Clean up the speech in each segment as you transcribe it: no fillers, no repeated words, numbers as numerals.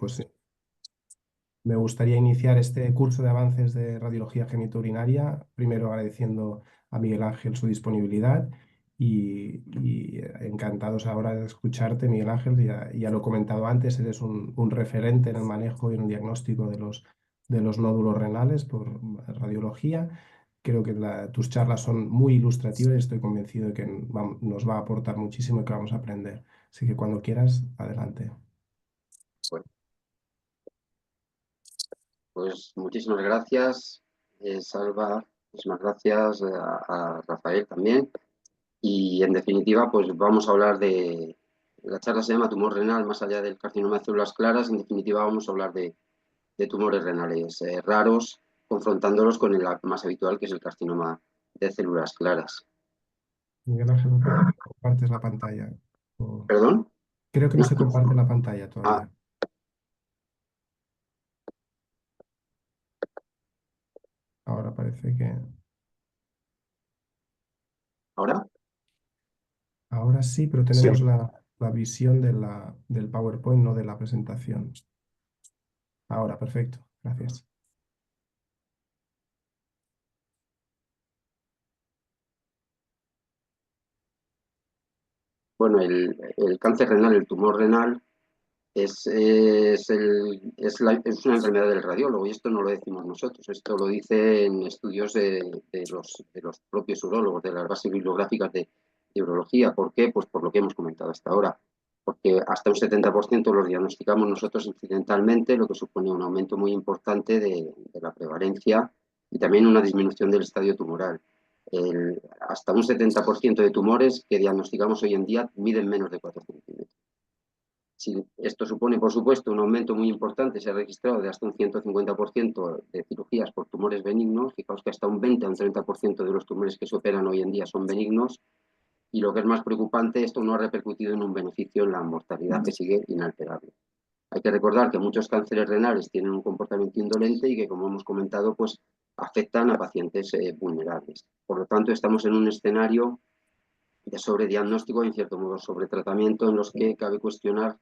pues me gustaría iniciar este curso de avances de radiología genitourinaria, primero agradeciendo a Miguel Ángel su disponibilidad y encantados ahora de escucharte, Miguel Ángel. Ya lo he comentado antes, eres un referente en el manejo y en el diagnóstico de los nódulos renales por radiología. Creo que tus charlas son muy ilustrativas y estoy convencido de que nos va a aportar muchísimo y que vamos a aprender. Así que cuando quieras, adelante. Bueno, pues muchísimas gracias, Salva, muchísimas gracias a Rafael también. Y en definitiva, pues vamos a hablar de... La charla se llama Tumor renal más allá del carcinoma de células claras. En definitiva, vamos a hablar de tumores renales raros, confrontándolos con el más habitual, que es el carcinoma de células claras. Miguel Ángel, me parece que compartes la pantalla. ¿Perdón? Creo que no se comparte la pantalla Ah, todavía. Ahora parece que... ¿ahora? Ahora sí, pero Sí. tenemos la visión del PowerPoint, no de la presentación. Ahora, perfecto. Gracias. Bueno, el cáncer renal, el tumor renal, es una enfermedad del radiólogo, y esto no lo decimos nosotros, esto lo dicen estudios de los propios urólogos, de las bases bibliográficas de urología. ¿Por qué? Pues por lo que hemos comentado hasta ahora, porque hasta un 70% los diagnosticamos nosotros incidentalmente, lo que supone un aumento muy importante de la prevalencia y también una disminución del estadio tumoral. Hasta un 70% de tumores que diagnosticamos hoy en día miden menos de 4 centímetros. Si esto supone, por supuesto, un aumento muy importante, se ha registrado de hasta un 150% de cirugías por tumores benignos. Fijaos que hasta un 20 a un 30% de los tumores que se operan hoy en día son benignos. Y lo que es más preocupante, esto no ha repercutido en un beneficio en la mortalidad, que sigue inalterable. Hay que recordar que muchos cánceres renales tienen un comportamiento indolente y que, como hemos comentado, pues afectan a pacientes vulnerables. Por lo tanto, estamos en un escenario de sobrediagnóstico y, en cierto modo, sobretratamiento, en los que cabe cuestionar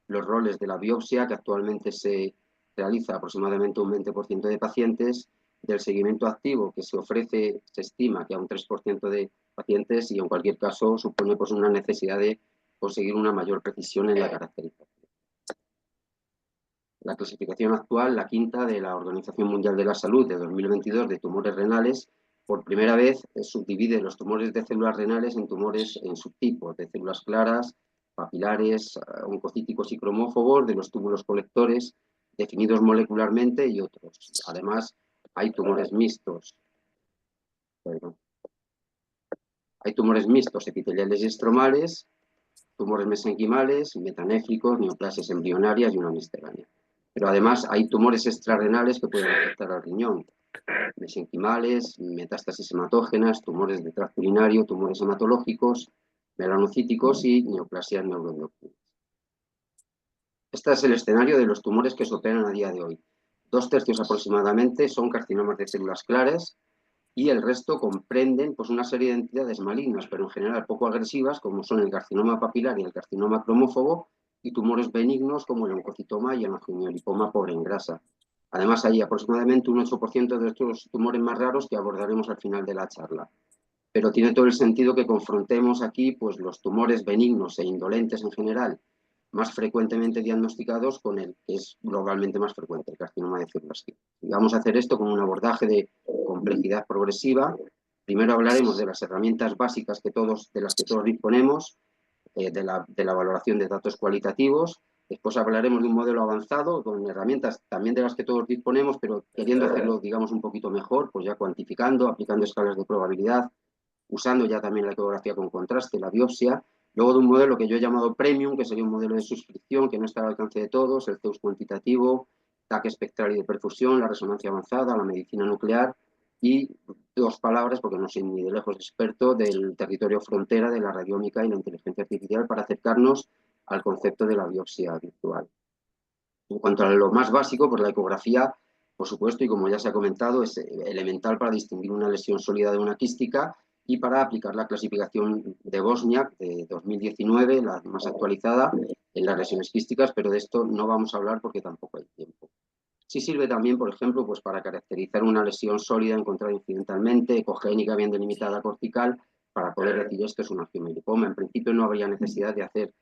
los roles de la biopsia, que actualmente se realiza aproximadamente un 20% de pacientes, del seguimiento activo, que se ofrece, se estima que a un 3% de pacientes, y en cualquier caso supone pues una necesidad de conseguir una mayor precisión en la caracterización. La clasificación actual, la quinta de la Organización Mundial de la Salud de 2022 de tumores renales, por primera vez subdivide los tumores de células renales en tumores en subtipos de células claras, papilares, oncocíticos y cromófobos, de los túbulos colectores, definidos molecularmente, y otros. Además, hay tumores mixtos. Perdón. Hay tumores mixtos epiteliales y estromales, tumores mesenquimales, metanéfricos, neoplasias embrionarias y una miscelánea. Pero además hay tumores extrarrenales que pueden afectar al riñón, mesenquimales, metástasis hematógenas, tumores de tracto urinario, tumores hematológicos, melanocíticos y neoplasias neuroendocrinas. Este es el escenario de los tumores que se operan a día de hoy. 2/3 aproximadamente son carcinomas de células claras, y el resto comprenden pues una serie de entidades malignas, pero en general poco agresivas, como son el carcinoma papilar y el carcinoma cromófobo, y tumores benignos como el oncocitoma y el angiomiolipoma pobre en grasa. Además, hay aproximadamente un 8% de estos tumores más raros que abordaremos al final de la charla. Pero tiene todo el sentido que confrontemos aquí pues, los tumores benignos e indolentes en general, más frecuentemente diagnosticados, con el que es globalmente más frecuente, el carcinoma de células. Y vamos a hacer esto con un abordaje de complejidad progresiva. Primero hablaremos de las herramientas básicas de las que todos disponemos, de la valoración de datos cualitativos. Después hablaremos de un modelo avanzado con herramientas también de las que todos disponemos, pero queriendo hacerlo, digamos, un poquito mejor, pues ya cuantificando, aplicando escalas de probabilidad, usando ya también la ecografía con contraste, la biopsia. Luego de un modelo que yo he llamado Premium, que sería un modelo de suscripción que no está al alcance de todos, el Zeus cuantitativo, TAC espectral y de perfusión, la resonancia avanzada, la medicina nuclear, y 2 palabras, porque no soy ni de lejos experto, del territorio frontera de la radiómica y la inteligencia artificial, para acercarnos al concepto de la biopsia virtual. En cuanto a lo más básico, pues la ecografía, por supuesto, y como ya se ha comentado, es elemental para distinguir una lesión sólida de una quística, y para aplicar la clasificación de Bosniak de 2019, la más actualizada, en las lesiones quísticas, pero de esto no vamos a hablar porque tampoco hay tiempo. Sí sirve también, por ejemplo, pues para caracterizar una lesión sólida encontrada incidentalmente, ecogénica, bien delimitada cortical, para poder decir esto es un angiomielipoma. En principio no habría necesidad de hacer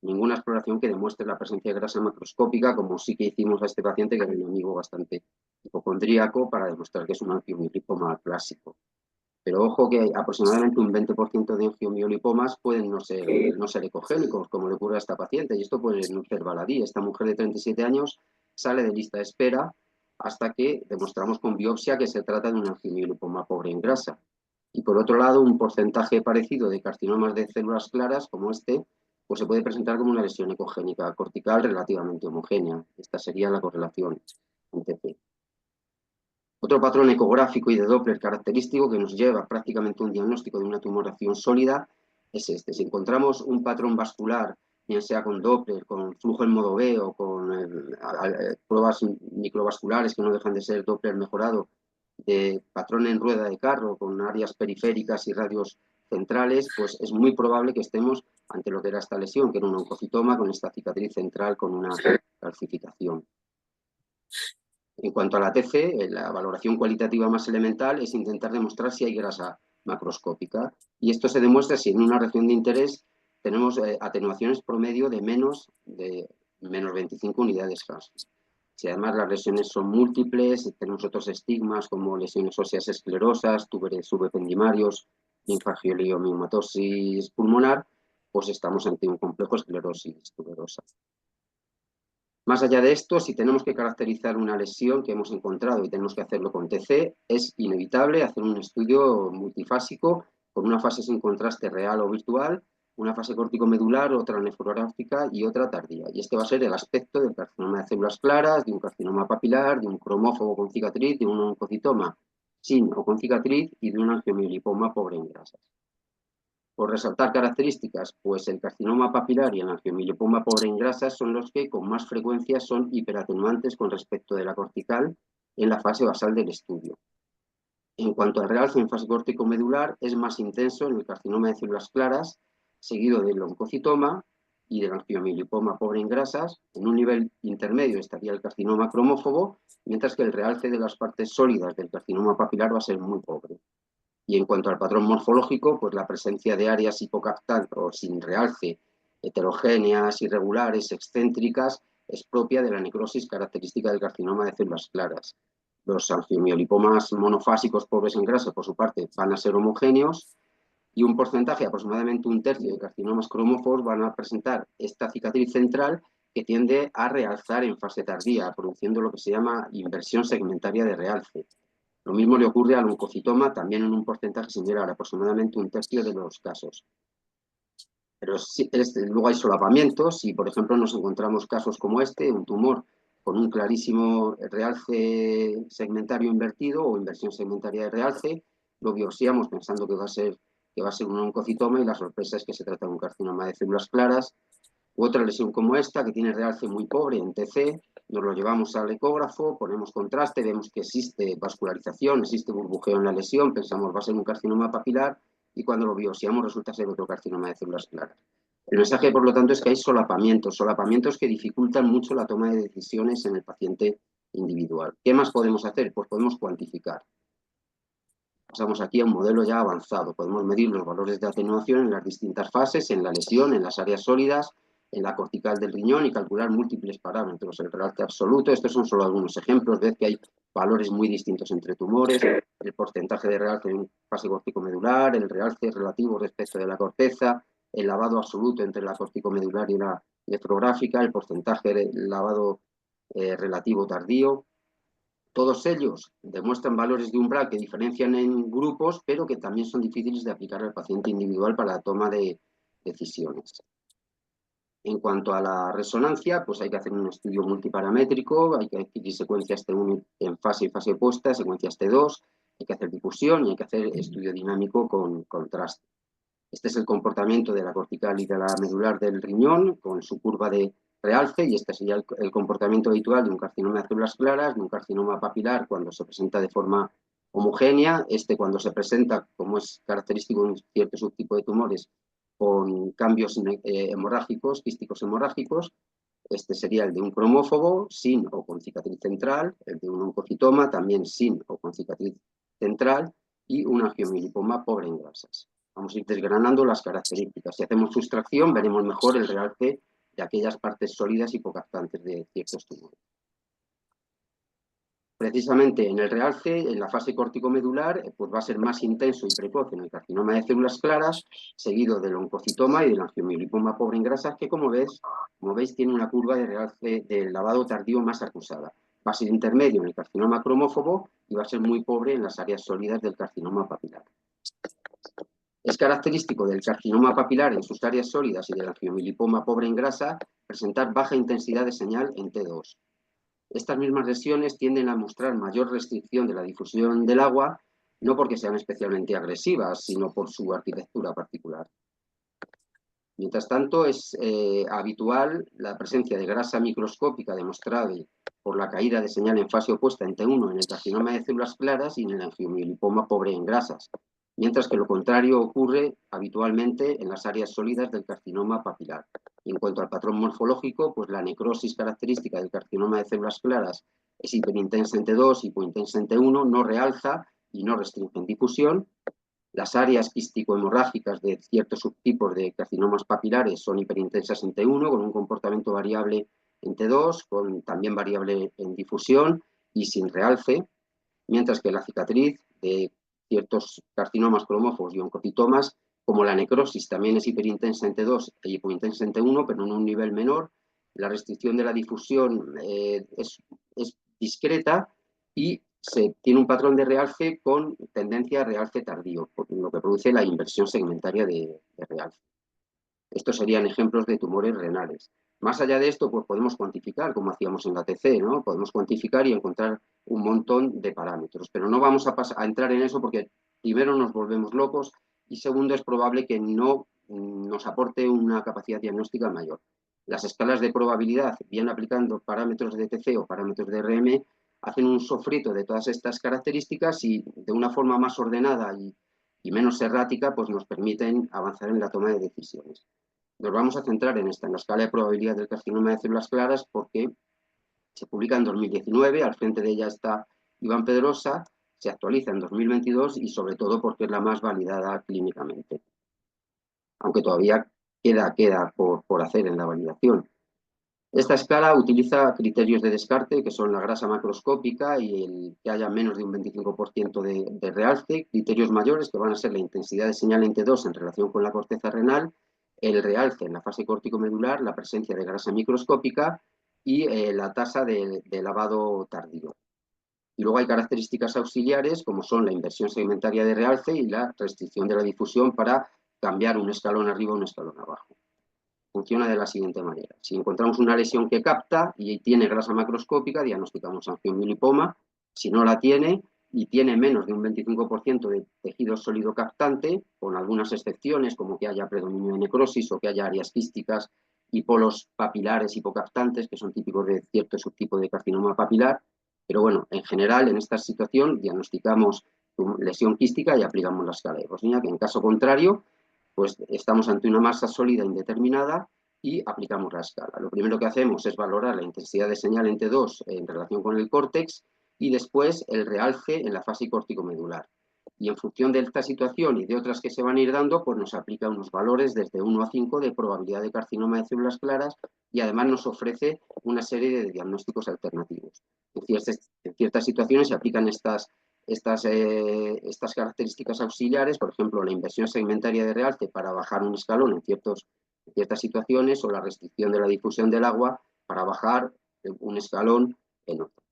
ninguna exploración que demuestre la presencia de grasa macroscópica, como sí que hicimos a este paciente, que era un amigo bastante hipocondríaco, para demostrar que es un angiomielipoma clásico. Pero ojo que aproximadamente un 20% de angiomielipomas pueden no ser ecogénicos, como le ocurre a esta paciente, y esto puede no ser baladí. Esta mujer de 37 años sale de lista de espera hasta que demostramos con biopsia que se trata de un angiomielipoma pobre en grasa. Y por otro lado, un porcentaje parecido de carcinomas de células claras, como este, pues se puede presentar como una lesión ecogénica cortical relativamente homogénea. Esta sería la correlación en TP. Otro patrón ecográfico y de Doppler característico que nos lleva prácticamente a un diagnóstico de una tumoración sólida es este. Si encontramos un patrón vascular, bien sea con Doppler, con flujo en modo B o con pruebas microvasculares que no dejan de ser Doppler mejorado, de patrón en rueda de carro con áreas periféricas y radios centrales, pues es muy probable que estemos ante lo que era esta lesión, que era un oncocitoma con esta cicatriz central con una calcificación. En cuanto a la TC, la valoración cualitativa más elemental es intentar demostrar si hay grasa macroscópica. Y esto se demuestra si en una región de interés tenemos atenuaciones promedio de menos 25 unidades Hz. Si además las lesiones son múltiples, tenemos otros estigmas como lesiones óseas esclerosas, subependimarios, linfagioliomatosis pulmonar, pues estamos ante un complejo esclerosis tuberosa. Más allá de esto, si tenemos que caracterizar una lesión que hemos encontrado y tenemos que hacerlo con TC, es inevitable hacer un estudio multifásico con una fase sin contraste real o virtual, una fase corticomedular, otra nefrográfica y otra tardía. Y este va a ser el aspecto del carcinoma de células claras, de un carcinoma papilar, de un cromófobo con cicatriz, de un oncocitoma sin o con cicatriz y de un angiomielipoma pobre en grasas. Por resaltar características, pues el carcinoma papilar y el angiomielipoma pobre en grasas son los que con más frecuencia son hiperatenuantes con respecto de la cortical en la fase basal del estudio. En cuanto al realce en fase córtico-medular, es más intenso en el carcinoma de células claras, seguido del oncocitoma y del angiomielipoma pobre en grasas. En un nivel intermedio estaría el carcinoma cromófobo, mientras que el realce de las partes sólidas del carcinoma papilar va a ser muy pobre. Y en cuanto al patrón morfológico, pues la presencia de áreas hipocaptantes o sin realce, heterogéneas, irregulares, excéntricas, es propia de la necrosis característica del carcinoma de células claras. Los angiomielipomas monofásicos pobres en grasa, por su parte, van a ser homogéneos y un porcentaje, aproximadamente un tercio de carcinomas cromóforos, van a presentar esta cicatriz central que tiende a realzar en fase tardía, produciendo lo que se llama inversión segmentaria de realce. Lo mismo le ocurre al oncocitoma, también en un porcentaje similar, aproximadamente un tercio de los casos. Pero luego hay solapamientos. Si, por ejemplo, nos encontramos casos como este, un tumor con un clarísimo realce segmentario invertido o inversión segmentaria de realce, lo biopsiamos pensando que va a ser un oncocitoma y la sorpresa es que se trata de un carcinoma de células claras. U otra lesión como esta, que tiene realce muy pobre en TC, nos lo llevamos al ecógrafo, ponemos contraste, vemos que existe vascularización, existe burbujeo en la lesión, pensamos va a ser un carcinoma papilar y cuando lo biopsiamos resulta ser otro carcinoma de células claras. El mensaje, por lo tanto, es que hay solapamientos que dificultan mucho la toma de decisiones en el paciente individual. ¿Qué más podemos hacer? Pues podemos cuantificar. Pasamos aquí a un modelo ya avanzado. Podemos medir los valores de atenuación en las distintas fases, en la lesión, en las áreas sólidas, en la cortical del riñón y calcular múltiples parámetros. El realce absoluto, estos son solo algunos ejemplos. Ved que hay valores muy distintos entre tumores, el porcentaje de realce en fase corticomedular, el realce relativo respecto de la corteza, el lavado absoluto entre la corticomedular y la nefrográfica, el porcentaje de lavado relativo tardío. Todos ellos demuestran valores de umbral que diferencian en grupos, pero que también son difíciles de aplicar al paciente individual para la toma de decisiones. En cuanto a la resonancia, pues hay que hacer un estudio multiparamétrico, hay que adquirir secuencias T1 en fase y fase opuesta, secuencias T2, hay que hacer difusión y hay que hacer estudio dinámico con contraste. Este es el comportamiento de la cortical y de la medular del riñón, con su curva de realce, y este sería el comportamiento habitual de un carcinoma de células claras, de un carcinoma papilar cuando se presenta de forma homogénea. Cuando se presenta, como es característico de un cierto subtipo de tumores, con cambios hemorrágicos, quísticos hemorrágicos. Este sería el de un cromófobo, sin o con cicatriz central, el de un oncocitoma, también sin o con cicatriz central, y un angiomiolipoma pobre en grasas. Vamos a ir desgranando las características. Si hacemos sustracción, veremos mejor el realce de aquellas partes sólidas hipocaptantes de ciertos tumores. Precisamente en el realce, en la fase córtico-medular, pues va a ser más intenso y precoz en el carcinoma de células claras, seguido del oncocitoma y del angiomiolipoma pobre en grasas, que como veis tiene una curva de realce del lavado tardío más acusada. Va a ser intermedio en el carcinoma cromófobo y va a ser muy pobre en las áreas sólidas del carcinoma papilar. Es característico del carcinoma papilar en sus áreas sólidas y del angiomiolipoma pobre en grasa presentar baja intensidad de señal en T2. Estas mismas lesiones tienden a mostrar mayor restricción de la difusión del agua, no porque sean especialmente agresivas, sino por su arquitectura particular. Mientras tanto, es habitual la presencia de grasa microscópica demostrada por la caída de señal en fase opuesta en T1 en el carcinoma de células claras y en el angiomiolipoma pobre en grasas, mientras que lo contrario ocurre habitualmente en las áreas sólidas del carcinoma papilar. Y en cuanto al patrón morfológico, pues la necrosis característica del carcinoma de células claras es hiperintensa en T2, hipointensa en T1, no realza y no restringe en difusión. Las áreas quístico-hemorrágicas de ciertos subtipos de carcinomas papilares son hiperintensas en T1, con un comportamiento variable en T2, con también variable en difusión y sin realce, mientras que la cicatriz de ciertos carcinomas cromófobos y oncocitomas, como la necrosis, también es hiperintensa en T2 e hipointensa en T1, pero en un nivel menor. La restricción de la difusión es discreta y se tiene un patrón de realce con tendencia a realce tardío, lo que produce la inversión segmentaria de realce. Estos serían ejemplos de tumores renales. Más allá de esto, pues podemos cuantificar, como hacíamos en la TC, ¿no? Podemos cuantificar y encontrar un montón de parámetros, pero no vamos a entrar en eso porque primero nos volvemos locos y segundo es probable que no nos aporte una capacidad diagnóstica mayor. Las escalas de probabilidad, bien aplicando parámetros de TC o parámetros de RM, hacen un sofrito de todas estas características y de una forma más ordenada y menos errática, pues nos permiten avanzar en la toma de decisiones. Nos vamos a centrar en esta, en la escala de probabilidad del carcinoma de células claras, porque se publica en 2019, al frente de ella está Iván Pedrosa, se actualiza en 2022 y sobre todo porque es la más validada clínicamente. Aunque todavía queda por hacer en la validación. Esta escala utiliza criterios de descarte, que son la grasa macroscópica y el que haya menos de un 25% de realce, criterios mayores que van a ser la intensidad de señal en T2 en relación con la corteza renal, el realce en la fase córtico-medular, la presencia de grasa microscópica y la tasa de lavado tardío. Y luego hay características auxiliares como son la inversión segmentaria de realce y la restricción de la difusión para cambiar un escalón arriba o un escalón abajo. Funciona de la siguiente manera. Si encontramos una lesión que capta y tiene grasa macroscópica, diagnosticamos angiomiolipoma. Si no la tiene y tiene menos de un 25% de tejido sólido captante, con algunas excepciones como que haya predominio de necrosis o que haya áreas quísticas y polos papilares hipocaptantes, que son típicos de cierto subtipo de carcinoma papilar. Pero bueno, en general, en esta situación, diagnosticamos lesión quística y aplicamos la escala de Bosnia, que en caso contrario, pues estamos ante una masa sólida indeterminada y aplicamos la escala. Lo primero que hacemos es valorar la intensidad de señal en T2 en relación con el córtex y después el realce en la fase córtico-medular. Y en función de esta situación y de otras que se van a ir dando, pues nos aplica unos valores desde 1 a 5 de probabilidad de carcinoma de células claras y además nos ofrece una serie de diagnósticos alternativos. En ciertas situaciones se aplican estas características auxiliares, por ejemplo, la inversión segmentaria de realce para bajar un escalón en ciertas situaciones o la restricción de la difusión del agua para bajar un escalón en otras.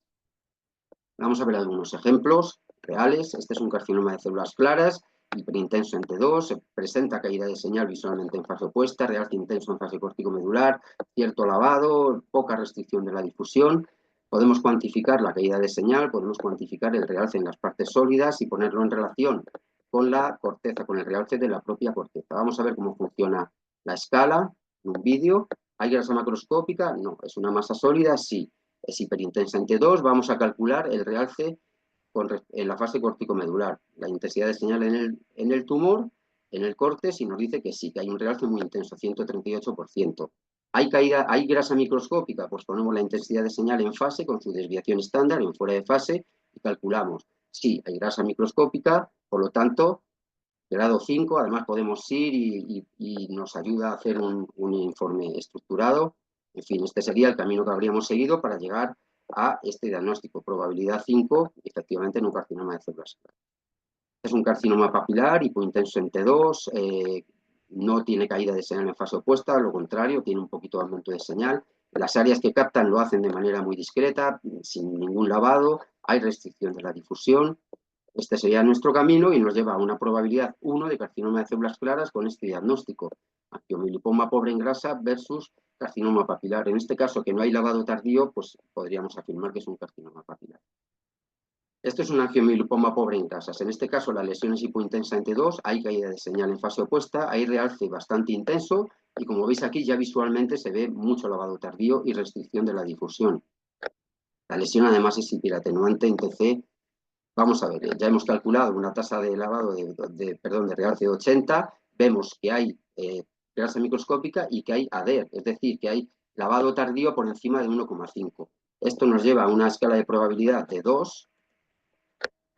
Vamos a ver algunos ejemplos reales. Este es un carcinoma de células claras, hiperintenso en T2, se presenta caída de señal visualmente en fase opuesta, realce intenso en fase córtico-medular, cierto lavado, poca restricción de la difusión. Podemos cuantificar la caída de señal, podemos cuantificar el realce en las partes sólidas y ponerlo en relación con la corteza, con el realce de la propia corteza. Vamos a ver cómo funciona la escala en un vídeo. ¿Hay grasa macroscópica? No. ¿Es una masa sólida? Sí. Es hiperintensa en T2. Vamos a calcular el realce en la fase corticomedular. La intensidad de señal en el tumor, en el corte, si nos dice que sí, que hay un realce muy intenso, 138%. ¿Hay grasa microscópica? Pues ponemos la intensidad de señal en fase con su desviación estándar, en fuera de fase, y calculamos. Sí, hay grasa microscópica, por lo tanto, grado 5, además podemos ir y nos ayuda a hacer un informe estructurado. En fin, este sería el camino que habríamos seguido para llegar a este diagnóstico. Probabilidad 5, efectivamente, en un carcinoma de células. Es un carcinoma papilar, hipointenso en T2, no tiene caída de señal en fase opuesta, lo contrario, tiene un poquito de aumento de señal. Las áreas que captan lo hacen de manera muy discreta, sin ningún lavado, hay restricción de la difusión. Este sería nuestro camino y nos lleva a una probabilidad 1 de carcinoma de células claras con este diagnóstico. Angiomilipoma pobre en grasa versus carcinoma papilar. En este caso, que no hay lavado tardío, pues podríamos afirmar que es un carcinoma papilar. Esto es un angiomilipoma pobre en grasas. En este caso, la lesión es hipointensa en T2, hay caída de señal en fase opuesta, hay realce bastante intenso y como veis aquí ya visualmente se ve mucho lavado tardío y restricción de la difusión. La lesión además es hiperatenuante en TC. Vamos a ver, ya hemos calculado una tasa de lavado de realce de 80, vemos que hay grasa microscópica y que hay ADER, es decir, que hay lavado tardío por encima de 1,5. Esto nos lleva a una escala de probabilidad de 2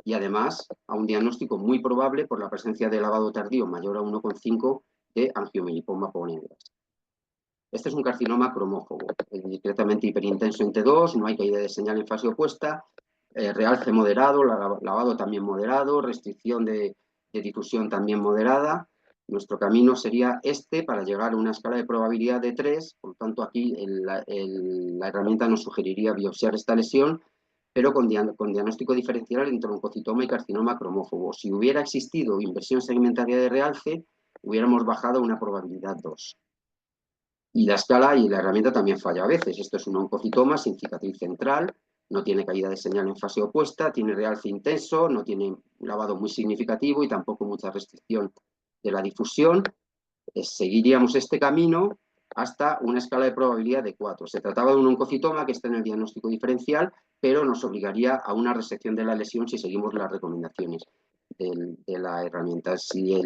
y además a un diagnóstico muy probable por la presencia de lavado tardío mayor a 1,5 de angiomilipoma pobre en grasa. Este es un carcinoma cromófobo, discretamente hiperintenso en T2, no hay caída de señal en fase opuesta, realce moderado, lavado también moderado, restricción de difusión también moderada. Nuestro camino sería este para llegar a una escala de probabilidad de 3, por lo tanto aquí la herramienta nos sugeriría biopsiar esta lesión, pero con diagnóstico diferencial entre oncocitoma y carcinoma cromófobo. Si hubiera existido inversión segmentaria de realce, hubiéramos bajado a una probabilidad 2. Y la escala y la herramienta también falla a veces. Esto es un oncocitoma sin cicatriz central, no tiene caída de señal en fase opuesta, tiene realce intenso, no tiene lavado muy significativo y tampoco mucha restricción de la difusión. Seguiríamos este camino hasta una escala de probabilidad de 4. Se trataba de un oncocitoma que está en el diagnóstico diferencial, pero nos obligaría a una resección de la lesión si seguimos las recomendaciones de la herramienta. Si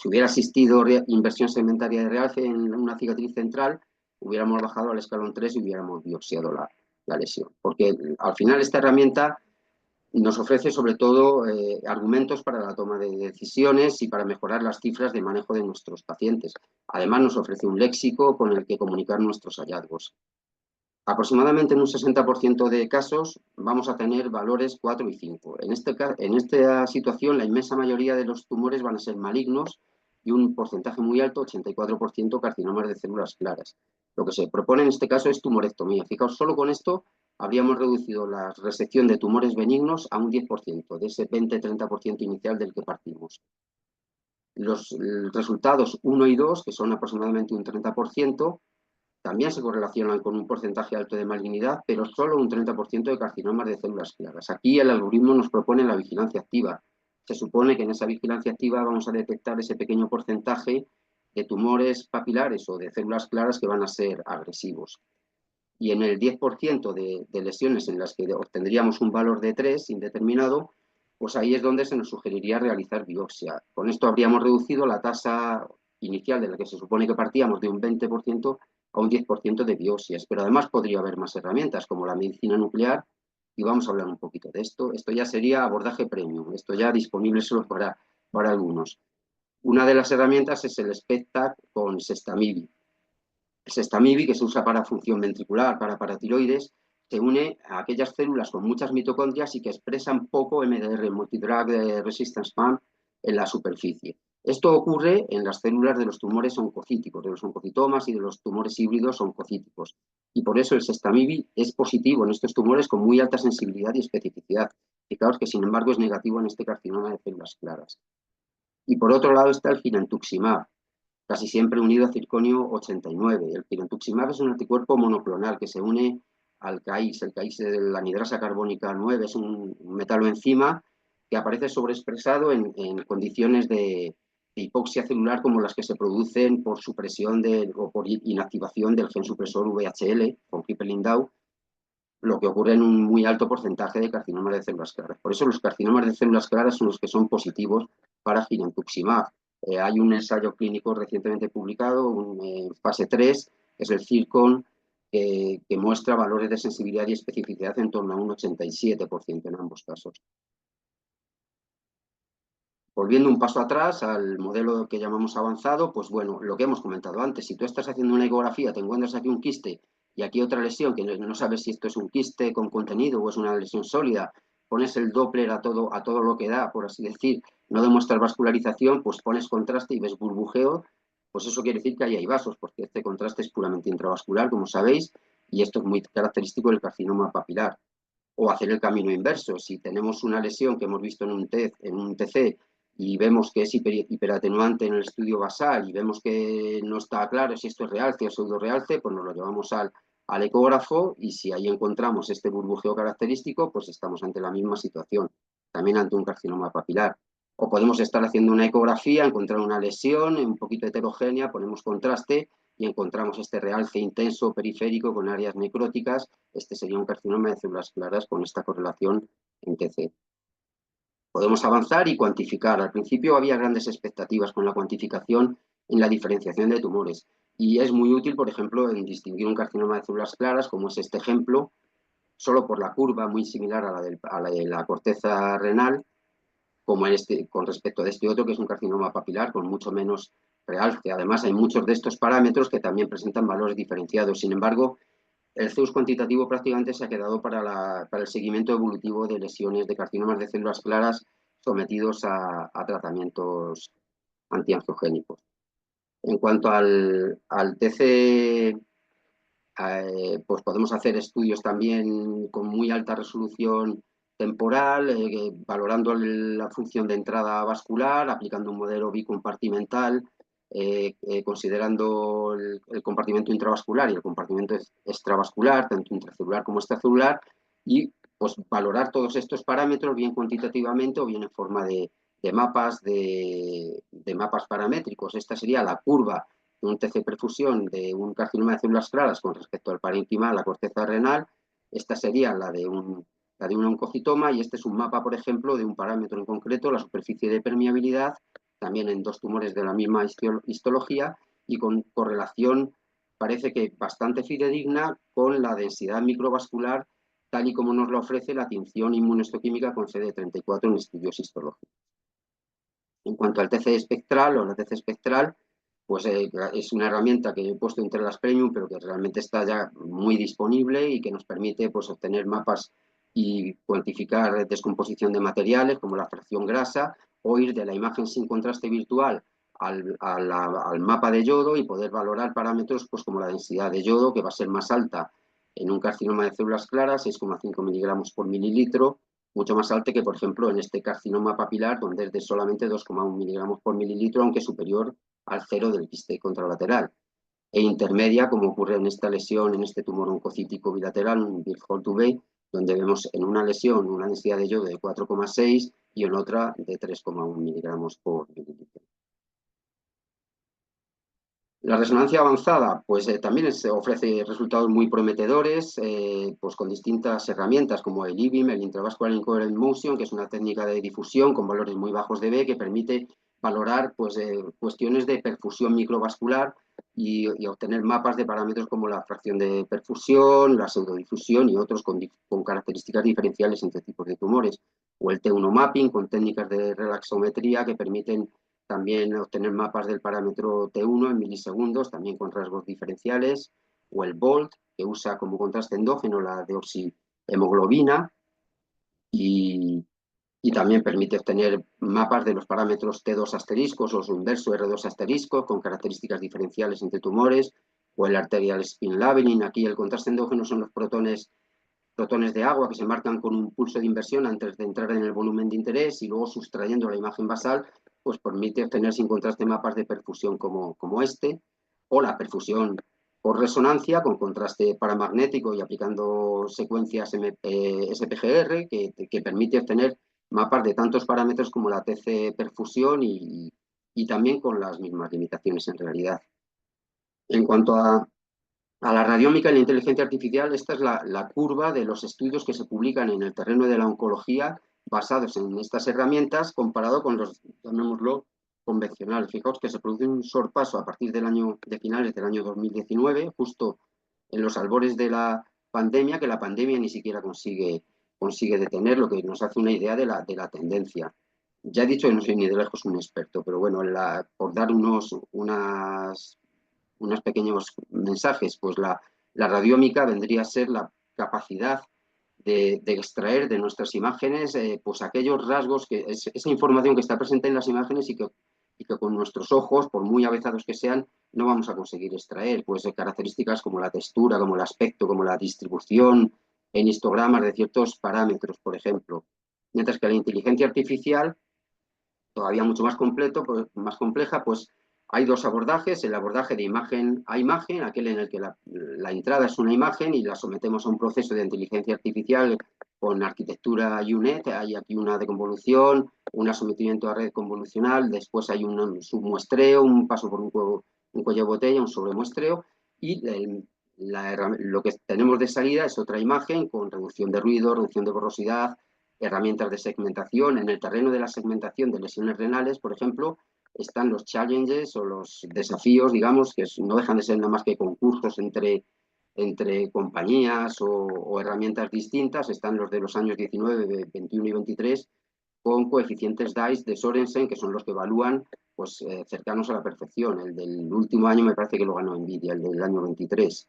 hubiera existido inversión segmentaria de realce en una cicatriz central, hubiéramos bajado al escalón 3 y hubiéramos biopsiado la lesión. Porque al final esta herramienta nos ofrece sobre todo argumentos para la toma de decisiones y para mejorar las cifras de manejo de nuestros pacientes. Además nos ofrece un léxico con el que comunicar nuestros hallazgos. Aproximadamente en un 60% de casos vamos a tener valores 4 y 5. En esta situación, la inmensa mayoría de los tumores van a ser malignos y un porcentaje muy alto, 84%, carcinomas de células claras. Lo que se propone en este caso es tumorectomía. Fijaos, solo con esto habríamos reducido la resección de tumores benignos a un 10%, de ese 20-30% inicial del que partimos. Los resultados 1 y 2, que son aproximadamente un 30%, también se correlacionan con un porcentaje alto de malignidad, pero solo un 30% de carcinomas de células claras. Aquí el algoritmo nos propone la vigilancia activa. Se supone que en esa vigilancia activa vamos a detectar ese pequeño porcentaje de tumores papilares o de células claras que van a ser agresivos. Y en el 10% de lesiones en las que obtendríamos un valor de 3 indeterminado, pues ahí es donde se nos sugeriría realizar biopsia. Con esto habríamos reducido la tasa inicial de la que se supone que partíamos de un 20% a un 10% de biopsias, pero además podría haber más herramientas como la medicina nuclear y vamos a hablar un poquito de esto. Esto ya sería abordaje premium, esto ya disponible solo para algunos. Una de las herramientas es el SPECTAC con Sestamibi. El Sestamibi, que se usa para función ventricular, para paratiroides, se une a aquellas células con muchas mitocondrias y que expresan poco MDR, Multidrug Resistance PAM, en la superficie. Esto ocurre en las células de los tumores oncocíticos, de los oncocitomas y de los tumores híbridos oncocíticos. Y por eso el Sestamibi es positivo en estos tumores con muy alta sensibilidad y especificidad. Fijaos que, sin embargo, es negativo en este carcinoma de células claras. Y por otro lado está el girentuximab, casi siempre unido a circonio 89. El girentuximab es un anticuerpo monoclonal que se une al CAIX. El CAIX de la anidrasa carbónica 9 es un metaloenzima que aparece sobreexpresado en condiciones de hipoxia celular como las que se producen por supresión o por inactivación del gen supresor VHL, con Krippel-Lindau. lo que ocurre en un muy alto porcentaje de carcinomas de células claras. Por eso los carcinomas de células claras son los que son positivos para girentuximab. Hay un ensayo clínico recientemente publicado, fase 3, que es el CIRCON, que muestra valores de sensibilidad y especificidad en torno a un 87% en ambos casos. Volviendo un paso atrás al modelo que llamamos avanzado, pues bueno, lo que hemos comentado antes, si tú estás haciendo una ecografía, te encuentras aquí un quiste y aquí otra lesión, que no sabes si esto es un quiste con contenido o es una lesión sólida, pones el Doppler a todo lo que da, por así decir, no demuestras vascularización, pues pones contraste y ves burbujeo, pues eso quiere decir que ahí hay vasos, porque este contraste es puramente intravascular, como sabéis, y esto es muy característico del carcinoma papilar. O hacer el camino inverso, si tenemos una lesión que hemos visto en un TC y vemos que es hiperatenuante en el estudio basal y vemos que no está claro si esto es realce o pseudo realce, pues nos lo llevamos al ecógrafo y si ahí encontramos este burbujeo característico, pues estamos ante la misma situación, también ante un carcinoma papilar. O podemos estar haciendo una ecografía, encontrar una lesión un poquito heterogénea, ponemos contraste y encontramos este realce intenso periférico con áreas necróticas. Este sería un carcinoma de células claras con esta correlación en TC. Podemos avanzar y cuantificar. Al principio había grandes expectativas con la cuantificación en la diferenciación de tumores y es muy útil, por ejemplo, en distinguir un carcinoma de células claras, como es este ejemplo, solo por la curva muy similar a la de la corteza renal, como con respecto a este otro, que es un carcinoma papilar con mucho menos realce. Además, hay muchos de estos parámetros que también presentan valores diferenciados. Sin embargo, el CEUS cuantitativo prácticamente se ha quedado para el seguimiento evolutivo de lesiones de carcinomas de células claras sometidos a tratamientos antiangiogénicos. En cuanto al TC, pues podemos hacer estudios también con muy alta resolución temporal, valorando la función de entrada vascular, aplicando un modelo bicompartimental, considerando el compartimento intravascular y el compartimento extravascular, tanto intracelular como extracelular, y pues valorar todos estos parámetros bien cuantitativamente o bien en forma de mapas paramétricos. Esta sería la curva de un TC perfusión de un carcinoma de células claras con respecto al parénquima, la corteza renal. Esta sería la de un oncocitoma y este es un mapa, por ejemplo, de un parámetro en concreto, la superficie de permeabilidad, también en dos tumores de la misma histología y con correlación, parece que bastante fidedigna, con la densidad microvascular, tal y como nos lo ofrece la tinción inmunohistoquímica con CD34 en estudios histológicos. En cuanto al TC espectral o la TC espectral, pues es una herramienta que he puesto entre las premium, pero que realmente está ya muy disponible y que nos permite pues, obtener mapas y cuantificar descomposición de materiales como la fracción grasa, o ir de la imagen sin contraste virtual al mapa de yodo y poder valorar parámetros pues, como la densidad de yodo, que va a ser más alta en un carcinoma de células claras, 6,5 miligramos por mililitro, mucho más alta que, por ejemplo, en este carcinoma papilar, donde es de solamente 2,1 miligramos por mililitro, aunque superior al cero del quiste contralateral. E intermedia, como ocurre en esta lesión, en este tumor oncocítico bilateral, un Birt-Hall-2B, donde vemos en una lesión una densidad de yodo de 4,6 y en otra de 3,1 miligramos por mililitro. La resonancia avanzada, pues también ofrece resultados muy prometedores, pues con distintas herramientas como el IBIM, el Intravascular Incoherent Motion, que es una técnica de difusión con valores muy bajos de B que permite valorar pues, cuestiones de perfusión microvascular y obtener mapas de parámetros como la fracción de perfusión, la pseudodifusión y otros con características diferenciales entre tipos de tumores. O el T1 mapping con técnicas de relaxometría que permiten también obtener mapas del parámetro T1 en milisegundos, también con rasgos diferenciales, o el BOLT, que usa como contraste endógeno la deoxihemoglobina y también permite obtener mapas de los parámetros T2 asteriscos o su inverso R2 asterisco con características diferenciales entre tumores, o el arterial spin labeling. Aquí el contraste endógeno son los protones de agua que se marcan con un pulso de inversión antes de entrar en el volumen de interés y luego sustrayendo la imagen basal, pues permite obtener sin contraste mapas de perfusión como este, o la perfusión por resonancia con contraste paramagnético y aplicando secuencias SPGR que permite obtener mapas de tantos parámetros como la TC perfusión y también con las mismas limitaciones en realidad. En cuanto a A la radiómica y la inteligencia artificial, esta es la curva de los estudios que se publican en el terreno de la oncología basados en estas herramientas comparado con los, llamémoslo, convencionales. Fijaos que se produce un sorpaso a partir de finales del año 2019, justo en los albores de la pandemia, que la pandemia ni siquiera consigue detener, lo que nos hace una idea de la tendencia. Ya he dicho que no soy ni de lejos un experto, pero bueno, por dar unos pequeños mensajes, pues la radiómica vendría a ser la capacidad de extraer de nuestras imágenes pues aquellos rasgos, esa información que está presente en las imágenes y que con nuestros ojos, por muy avezados que sean, no vamos a conseguir extraer, pues características como la textura, como el aspecto, como la distribución en histogramas de ciertos parámetros, por ejemplo. Mientras que la inteligencia artificial todavía mucho más completo, pues, más compleja, pues hay dos abordajes, el abordaje de imagen a imagen, aquel en el que la entrada es una imagen y la sometemos a un proceso de inteligencia artificial con arquitectura UNet, hay aquí una deconvolución, un sometimiento a red convolucional, después hay un submuestreo, un paso por un cuello de botella, un sobremuestreo, y lo que tenemos de salida es otra imagen con reducción de ruido, reducción de borrosidad, herramientas de segmentación. En el terreno de la segmentación de lesiones renales, por ejemplo, están los challenges o los desafíos, digamos, que no dejan de ser nada más que concursos entre compañías o herramientas distintas. Están los de los años 19, 21 y 23 con coeficientes DICE de Sorensen, que son los que evalúan pues, cercanos a la perfección. El del último año me parece que lo ganó Nvidia, el del año 23.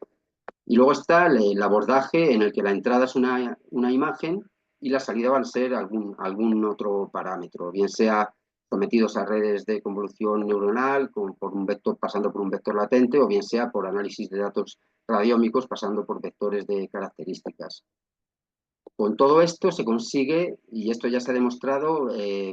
Y luego está el abordaje en el que la entrada es una imagen y la salida va a ser algún otro parámetro, bien sea sometidos a redes de convolución neuronal por un vector, pasando por un vector latente, o bien sea por análisis de datos radiómicos pasando por vectores de características. Con todo esto se consigue, y esto ya se ha demostrado,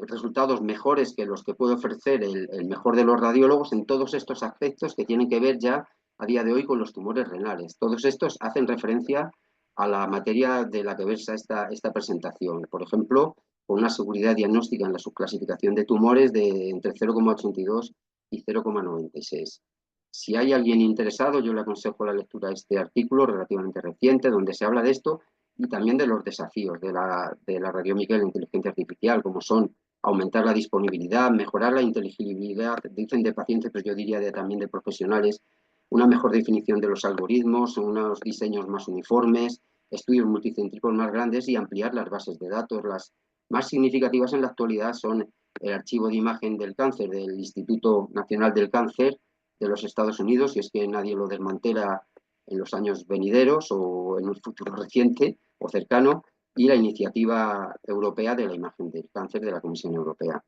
resultados mejores que los que puede ofrecer el mejor de los radiólogos en todos estos aspectos que tienen que ver ya a día de hoy con los tumores renales. Todos estos hacen referencia a la materia de la que versa esta presentación. Por ejemplo, con una seguridad diagnóstica en la subclasificación de tumores de entre 0,82 y 0,96. Si hay alguien interesado, yo le aconsejo la lectura de este artículo relativamente reciente, donde se habla de esto y también de los desafíos de la radiómica y la inteligencia artificial, como son aumentar la disponibilidad, mejorar la inteligibilidad, dicen de pacientes, pero yo diría también de profesionales, una mejor definición de los algoritmos, unos diseños más uniformes, estudios multicéntricos más grandes y ampliar las bases de datos. Las más significativas en la actualidad son el archivo de imagen del cáncer del Instituto Nacional del Cáncer de los Estados Unidos, si es que nadie lo desmantela en los años venideros o en un futuro reciente o cercano, y la iniciativa europea de la imagen del cáncer de la Comisión Europea.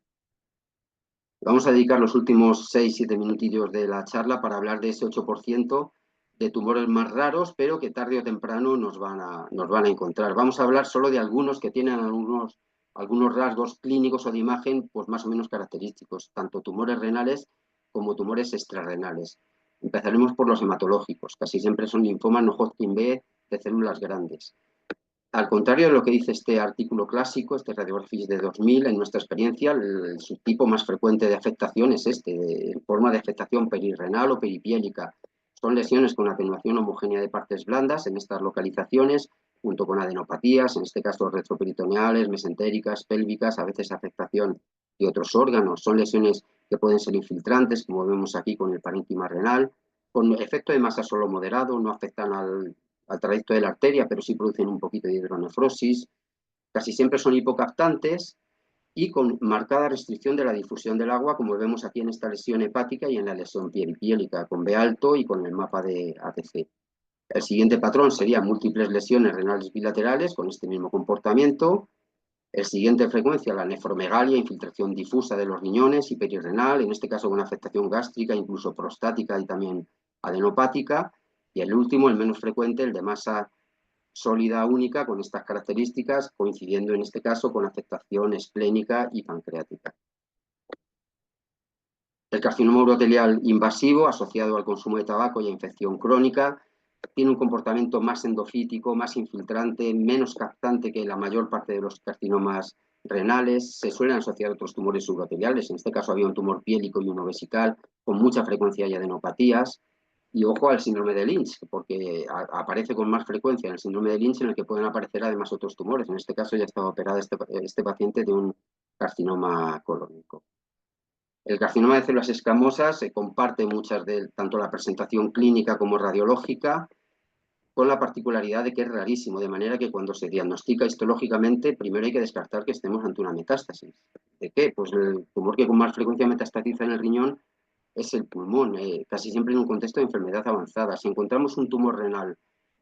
Vamos a dedicar los últimos 6-7 minutillos de la charla para hablar de ese 8% de tumores más raros, pero que tarde o temprano nos van a encontrar. Vamos a hablar solo de algunos que tienen algunos rasgos clínicos o de imagen pues más o menos característicos, tanto tumores renales como tumores extrarrenales. Empezaremos por los hematológicos, casi siempre son linfomas no Hodgkin B de células grandes. Al contrario de lo que dice este artículo clásico, este Radiographies de 2000, en nuestra experiencia, el subtipo más frecuente de afectación es en forma de afectación perirrenal o peripiélica. Son lesiones con atenuación homogénea de partes blandas en estas localizaciones, junto con adenopatías, en este caso retroperitoneales, mesentéricas, pélvicas, a veces afectación de otros órganos. Son lesiones que pueden ser infiltrantes, como vemos aquí con el parénquima renal, con efecto de masa solo moderado, no afectan al trayecto de la arteria, pero sí producen un poquito de hidronefrosis. Casi siempre son hipocaptantes y con marcada restricción de la difusión del agua, como vemos aquí en esta lesión hepática y en la lesión peripiélica, con B alto y con el mapa de ATC. El siguiente patrón sería múltiples lesiones renales bilaterales con este mismo comportamiento. El siguiente frecuencia, la nefromegalia, infiltración difusa de los riñones y perirrenal, en este caso con afectación gástrica, incluso prostática y también adenopática. Y el último, el menos frecuente, el de masa sólida única con estas características, coincidiendo en este caso con afectación esplénica y pancreática. El carcinoma urotelial invasivo, asociado al consumo de tabaco y a infección crónica, tiene un comportamiento más endofítico, más infiltrante, menos captante que la mayor parte de los carcinomas renales. Se suelen asociar a otros tumores uroteliales. En este caso había un tumor piélico y uno vesical, con mucha frecuencia y adenopatías. Y ojo al síndrome de Lynch, porque aparece con más frecuencia en el síndrome de Lynch, en el que pueden aparecer además otros tumores. En este caso ya estaba operado este paciente de un carcinoma colónico. El carcinoma de células escamosas se comparte muchas de tanto la presentación clínica como radiológica, con la particularidad de que es rarísimo, de manera que cuando se diagnostica histológicamente, primero hay que descartar que estemos ante una metástasis. ¿De qué? Pues el tumor que con más frecuencia metastatiza en el riñón es el pulmón, casi siempre en un contexto de enfermedad avanzada. Si encontramos un tumor renal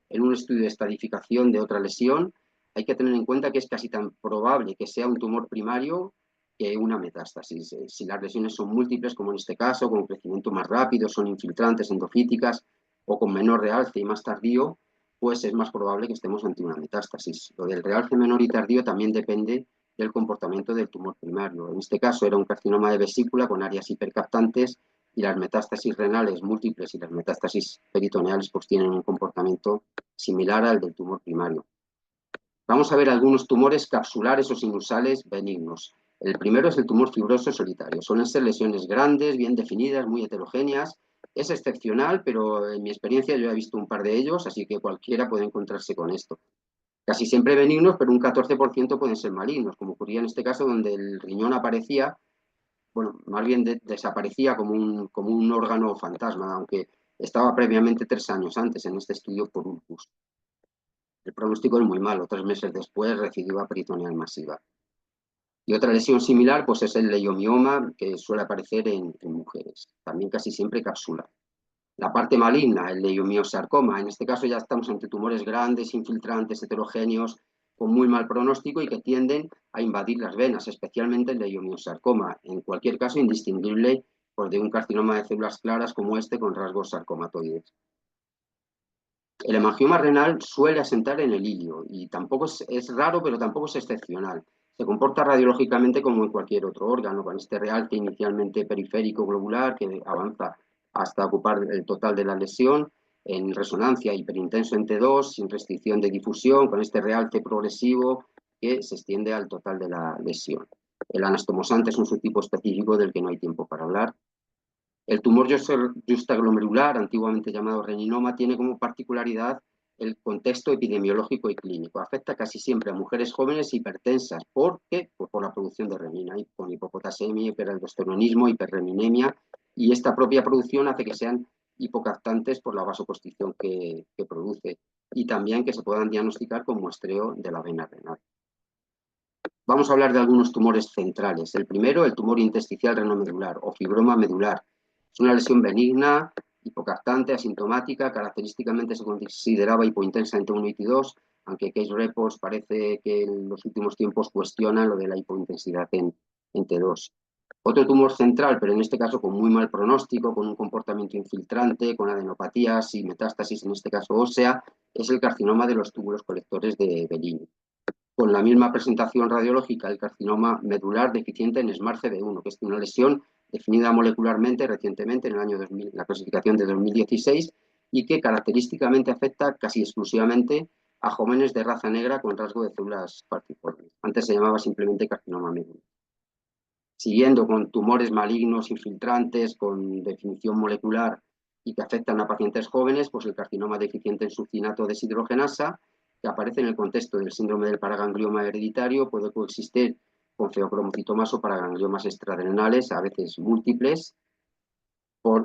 en un estudio de estadificación de otra lesión, hay que tener en cuenta que es casi tan probable que sea un tumor primario que una metástasis. Si las lesiones son múltiples, como en este caso, con crecimiento más rápido, son infiltrantes endofíticas o con menor realce y más tardío, pues es más probable que estemos ante una metástasis. Lo del realce menor y tardío también depende del comportamiento del tumor primario. En este caso era un carcinoma de vesícula con áreas hipercaptantes y las metástasis renales múltiples y las metástasis peritoneales pues tienen un comportamiento similar al del tumor primario. Vamos a ver algunos tumores capsulares o sinusales benignos. El primero es el tumor fibroso solitario. Suelen ser lesiones grandes, bien definidas, muy heterogéneas. Es excepcional, pero en mi experiencia yo he visto un par de ellos, así que cualquiera puede encontrarse con esto. Casi siempre benignos, pero un 14% pueden ser malignos, como ocurría en este caso donde el riñón aparecía, bueno, más bien desaparecía como un órgano fantasma, aunque estaba previamente 3 años antes en este estudio por ulcus. El pronóstico es muy malo, 3 meses después recidiva peritoneal masiva. Y otra lesión similar pues es el leiomioma, que suele aparecer en mujeres, también casi siempre capsular. La parte maligna, el leiomiosarcoma, en este caso ya estamos ante tumores grandes, infiltrantes, heterogéneos, con muy mal pronóstico y que tienden a invadir las venas, especialmente el leiomiosarcoma, en cualquier caso indistinguible pues, de un carcinoma de células claras como este con rasgos sarcomatoides. El hemangioma renal suele asentar en el ilio y tampoco es raro, pero tampoco es excepcional. Se comporta radiológicamente como en cualquier otro órgano, con este realce inicialmente periférico globular que avanza hasta ocupar el total de la lesión, en resonancia hiperintenso en T2, sin restricción de difusión, con este realce progresivo que se extiende al total de la lesión. El anastomosante es un subtipo específico del que no hay tiempo para hablar. El tumor justaglomerular, antiguamente llamado reninoma, tiene como particularidad el contexto epidemiológico y clínico. Afecta casi siempre a mujeres jóvenes hipertensas. ¿Por qué? Pues por la producción de renina, y con hipopotasemia, hiperaldosteronismo, hiperreminemia, y esta propia producción hace que sean hipocaptantes por la vasoconstricción que produce, y también que se puedan diagnosticar con muestreo de la vena renal. Vamos a hablar de algunos tumores centrales. El primero, el tumor intersticial renomedular o fibroma medular. Es una lesión benigna, hipocaptante, asintomática, característicamente se consideraba hipointensa entre 1 y T2, aunque Case Reports parece que en los últimos tiempos cuestionan lo de la hipointensidad en T2. Otro tumor central, pero en este caso con muy mal pronóstico, con un comportamiento infiltrante, con adenopatías y metástasis, en este caso ósea, es el carcinoma de los túbulos colectores de Bellini. Con la misma presentación radiológica, el carcinoma medular deficiente en SMARCB1, que es una lesión definida molecularmente recientemente en el año 2000, la clasificación de 2016, y que característicamente afecta casi exclusivamente a jóvenes de raza negra con rasgo de células partiformes. Antes se llamaba simplemente carcinoma medular. Siguiendo con tumores malignos infiltrantes con definición molecular y que afectan a pacientes jóvenes, pues el carcinoma deficiente en succinato deshidrogenasa, que aparece en el contexto del síndrome del paraganglioma hereditario, puede coexistir con feocromocitomas o paragangliomas extraadrenales, a veces múltiples,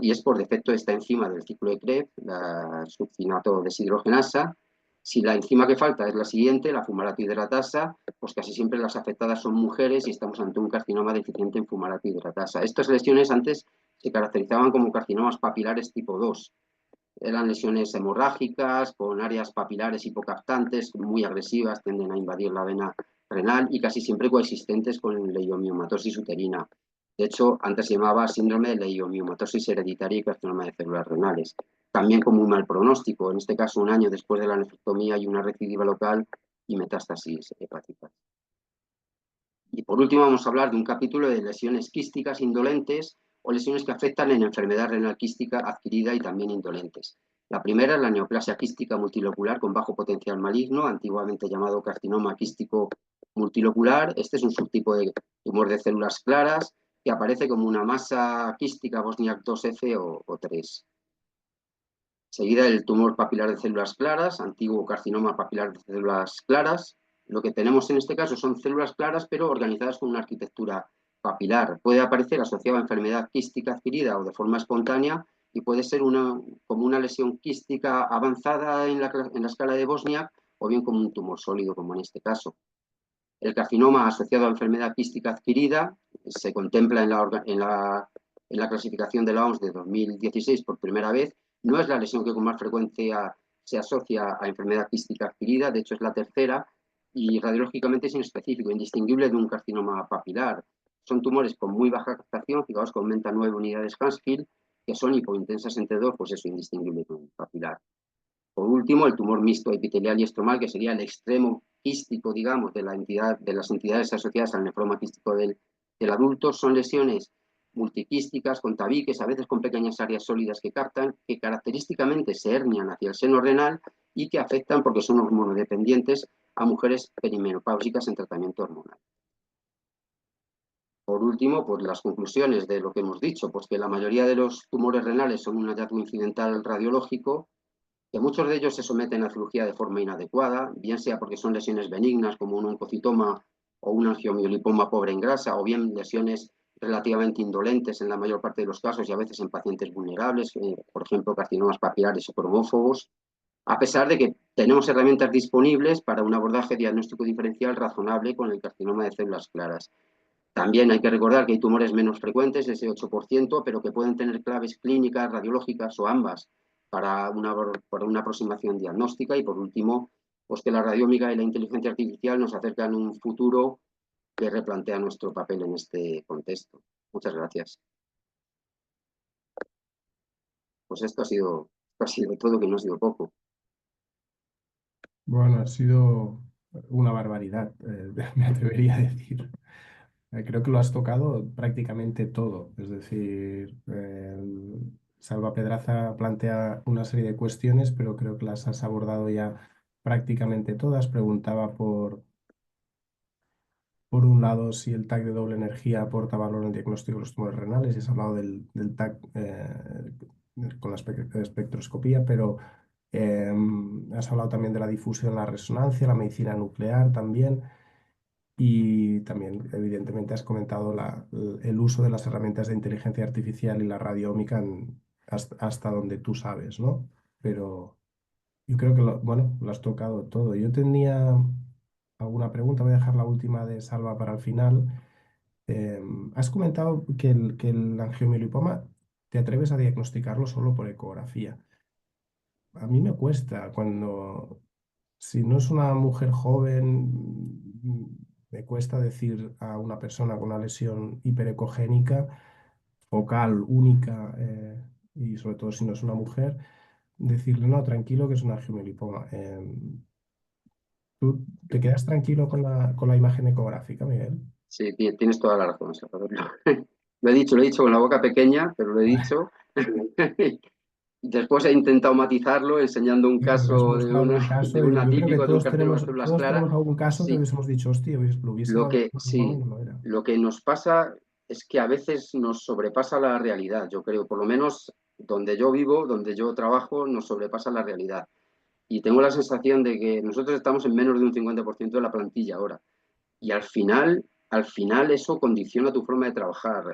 y es por defecto de esta enzima del ciclo de Krebs, la succinato deshidrogenasa. Si la enzima que falta es la siguiente, la fumarato hidratasa, pues casi siempre las afectadas son mujeres y estamos ante un carcinoma deficiente en fumarato hidratasa. Estas lesiones antes se caracterizaban como carcinomas papilares tipo 2. Eran lesiones hemorrágicas, con áreas papilares hipocaptantes, muy agresivas, tienden a invadir la vena renal y casi siempre coexistentes con leiomiomatosis uterina. De hecho, antes se llamaba síndrome de leiomiomatosis hereditaria y carcinoma de células renales. También con muy mal pronóstico, en este caso 1 año después de la nefrectomía y una recidiva local y metástasis hepáticas. Y por último vamos a hablar de un capítulo de lesiones quísticas indolentes o lesiones que afectan en enfermedad renal quística adquirida y también indolentes. La primera es la neoplasia quística multilocular con bajo potencial maligno, antiguamente llamado carcinoma quístico multilocular. Este es un subtipo de tumor de células claras que aparece como una masa quística Bosniak 2F o 3. Seguida el tumor papilar de células claras, antiguo carcinoma papilar de células claras. Lo que tenemos en este caso son células claras, pero organizadas con una arquitectura papilar. Puede aparecer asociado a enfermedad quística adquirida o de forma espontánea y puede ser como una lesión quística avanzada en la escala de Bosniak o bien como un tumor sólido, como en este caso. El carcinoma asociado a enfermedad quística adquirida se contempla en la clasificación de la OMS de 2016 por primera vez. No es la lesión que con más frecuencia se asocia a enfermedad quística adquirida, de hecho es la tercera, y radiológicamente es inespecífico, indistinguible de un carcinoma papilar. Son tumores con muy baja captación, fijaos que aumenta 9 unidades Hansfield, que son hipointensas entre 2, pues eso, indistinguible de un papilar. Por último, el tumor mixto epitelial y estromal, que sería el extremo quístico, digamos, de las entidades asociadas al nefroma quístico del adulto, son lesiones multiquísticas, con tabiques, a veces con pequeñas áreas sólidas que captan, que característicamente se hernian hacia el seno renal y que afectan, porque son hormonodependientes, a mujeres perimenopáusicas en tratamiento hormonal. Por último, pues las conclusiones de lo que hemos dicho, pues que la mayoría de los tumores renales son un hallazgo incidental radiológico, que muchos de ellos se someten a cirugía de forma inadecuada, bien sea porque son lesiones benignas como un oncocitoma o un angiomiolipoma pobre en grasa, o bien lesiones relativamente indolentes en la mayor parte de los casos y a veces en pacientes vulnerables, por ejemplo, carcinomas papilares o cromófobos, a pesar de que tenemos herramientas disponibles para un abordaje diagnóstico diferencial razonable con el carcinoma de células claras. También hay que recordar que hay tumores menos frecuentes, ese 8%, pero que pueden tener claves clínicas, radiológicas o ambas para una aproximación diagnóstica. Y por último, pues que la radiómica y la inteligencia artificial nos acercan a un futuro que replantea nuestro papel en este contexto. Muchas gracias. Pues esto ha sido todo, que no ha sido poco. Bueno, ha sido una barbaridad, me atrevería a decir. Creo que lo has tocado prácticamente todo. Es decir, Salva Pedraza plantea una serie de cuestiones, pero creo que las has abordado ya prácticamente todas. Preguntaba por un lado, si el TAC de doble energía aporta valor en el diagnóstico de los tumores renales, y has hablado del TAC con la espectroscopía, pero has hablado también de la difusión, la resonancia, la medicina nuclear también. Y también, evidentemente, has comentado el uso de las herramientas de inteligencia artificial y la radiómica hasta donde tú sabes, ¿no? Pero yo creo que, bueno, lo has tocado todo. Yo tenía alguna pregunta, voy a dejar la última de Salva para el final. Has comentado que el angiomiolipoma te atreves a diagnosticarlo solo por ecografía. A mí me cuesta si no es una mujer joven, me cuesta decir a una persona con una lesión hiperecogénica, focal, única, y sobre todo si no es una mujer, decirle, no, tranquilo, que es una angiomiolipoma. ¿Tú te quedas tranquilo con la imagen ecográfica, Miguel? Sí, tienes toda la razón, Salvador. Lo he dicho con la boca pequeña, pero lo he dicho. Después he intentado matizarlo enseñando un Sí, porque has caso mostrado un de caso un y yo creo que atípico de un todos carcinoma de tenemos, células todos claras. tenemos algún caso que Sí, hubiésemos dicho, hostia, lo hubiese dado y sí, no lo era. lo que nos pasa es que a veces nos sobrepasa la realidad, yo creo, por lo menos donde yo vivo, donde yo trabajo, nos sobrepasa la realidad. Y tengo la sensación de que nosotros estamos en menos de un 50% de la plantilla ahora. Y al final eso condiciona tu forma de trabajar.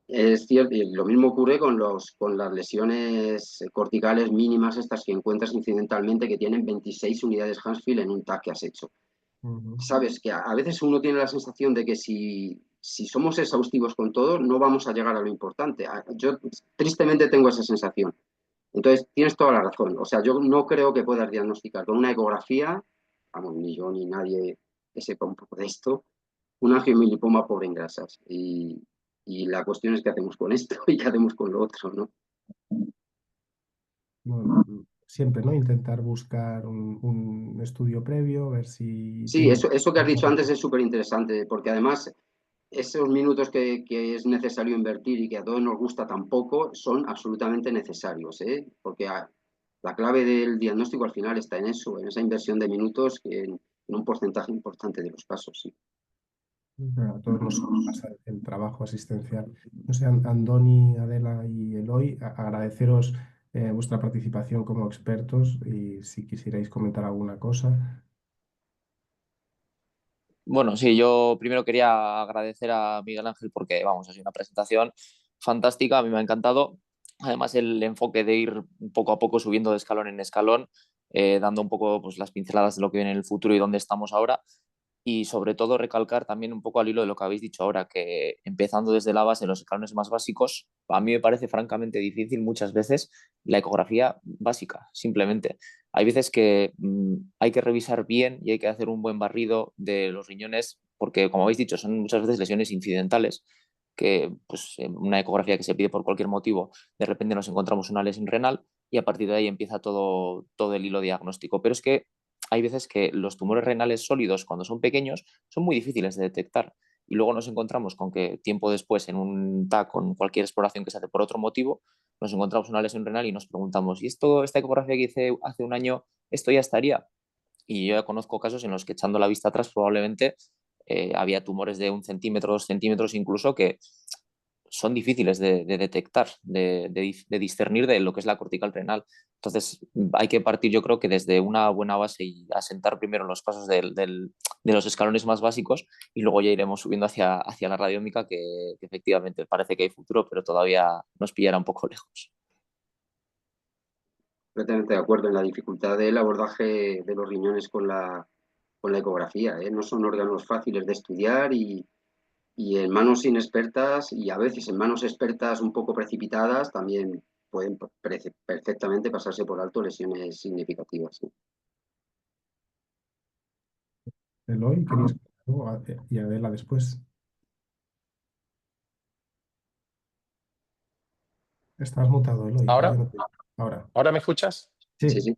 Es cierto, y lo mismo ocurre con las lesiones corticales mínimas, estas que encuentras incidentalmente, que tienen 26 unidades Hansfield en un TAC que has hecho. Ujú. Sabes que a veces uno tiene la sensación de que si somos exhaustivos con todo, no vamos a llegar a lo importante. Yo tristemente tengo esa sensación. Entonces, tienes toda la razón. O sea, yo no creo que puedas diagnosticar con una ecografía, vamos, ni yo ni nadie que sepa un poco de esto, un angiomilipoma pobre en grasas. Y la cuestión es qué hacemos con esto y qué hacemos con lo otro, ¿no? Bueno, siempre, ¿no? Intentar buscar un estudio previo, ver si Sí, tiene... eso que has dicho antes es súper interesante, porque además esos minutos que es necesario invertir y que a todos nos gusta tampoco son absolutamente necesarios, ¿eh? Porque la clave del diagnóstico al final está en eso, en esa inversión de minutos en un porcentaje importante de los casos, sí. A todos nos pasa el trabajo asistencial. No sé, Andoni, Adela y Eloy, agradeceros vuestra participación como expertos y si quisierais comentar alguna cosa. Bueno, sí, yo primero quería agradecer a Miguel Ángel porque, vamos, ha sido una presentación fantástica, a mí me ha encantado. Además, el enfoque de ir poco a poco subiendo de escalón en escalón, dando un poco pues, las pinceladas de lo que viene en el futuro y dónde estamos ahora. Y sobre todo recalcar también un poco al hilo de lo que habéis dicho ahora, que empezando desde la base, los escalones más básicos, a mí me parece francamente difícil muchas veces la ecografía básica, simplemente. Hay veces que hay que revisar bien y hay que hacer un buen barrido de los riñones, porque como habéis dicho, son muchas veces lesiones incidentales, que pues en una ecografía que se pide por cualquier motivo, de repente nos encontramos una lesión renal y a partir de ahí empieza todo el hilo diagnóstico. Pero es que hay veces que los tumores renales sólidos, cuando son pequeños, son muy difíciles de detectar. Y luego nos encontramos con que tiempo después, en un TAC, con cualquier exploración que se hace por otro motivo, nos encontramos una lesión renal y nos preguntamos, ¿y esta ecografía que hice hace un año, esto ya estaría? Y yo ya conozco casos en los que echando la vista atrás probablemente había tumores de 1 centímetro, 2 centímetros incluso, que son difíciles de detectar, de discernir de lo que es la cortical renal. Entonces, hay que partir, yo creo que desde una buena base y asentar primero los pasos de los escalones más básicos y luego ya iremos subiendo hacia la radiómica, que efectivamente parece que hay futuro, pero todavía nos pillará un poco lejos. Completamente de acuerdo en la dificultad del abordaje de los riñones con la ecografía, ¿eh? No son órganos fáciles de estudiar y en manos inexpertas y a veces en manos expertas un poco precipitadas también pueden perfectamente pasarse por alto lesiones significativas. ¿Sí? Eloy, ¿querías comentar algo? Y Adela después. Estás mutado, Eloy, creo que ¿Ahora? no te... Ahora. ¿Ahora me escuchas? Sí, Sí. sí.